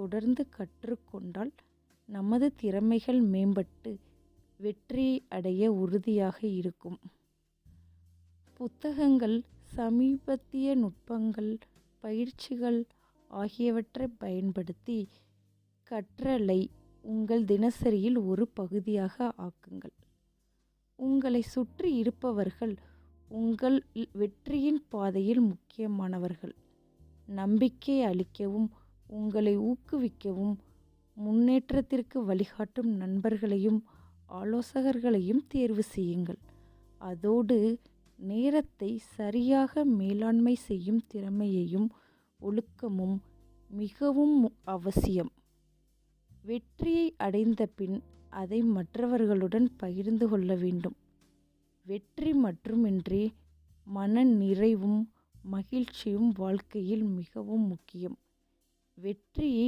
தொடர்ந்து கற்றுக்கொண்டால் நமது திறமைகள் மேம்பட்டு வெற்றி அடைய உறுதியாக இருக்கும். புத்தகங்கள், சமீபத்திய நுட்பங்கள், பயிற்சிகள் ஆகியவற்றை பயன்படுத்தி கற்றலை உங்கள் தினசரியில் ஒரு பகுதியாக ஆக்குங்கள். உங்களை சுற்றி இருப்பவர்கள் உங்கள் வெற்றியின் பாதையில் முக்கியமானவர்கள். நம்பிக்கை அளிக்கவும், உங்களை ஊக்குவிக்கவும், முன்னேற்றத்திற்கு வழிகாட்டும் நண்பர்களையும் ஆலோசகர்களையும் தேர்வு செய்யுங்கள். அதோடு நேரத்தை சரியாக மேலாண்மை செய்யும் திறமையையும் ஒழுக்கமும் மிகவும் அவசியம். வெற்றியை அடைந்த பின் அதை மற்றவர்களுடன் பகிர்ந்து கொள்ள வேண்டும். வெற்றி மட்டுமின்றி மன நிறைவும் மகிழ்ச்சியும் வாழ்க்கையில் மிகவும் முக்கியம். வெற்றியை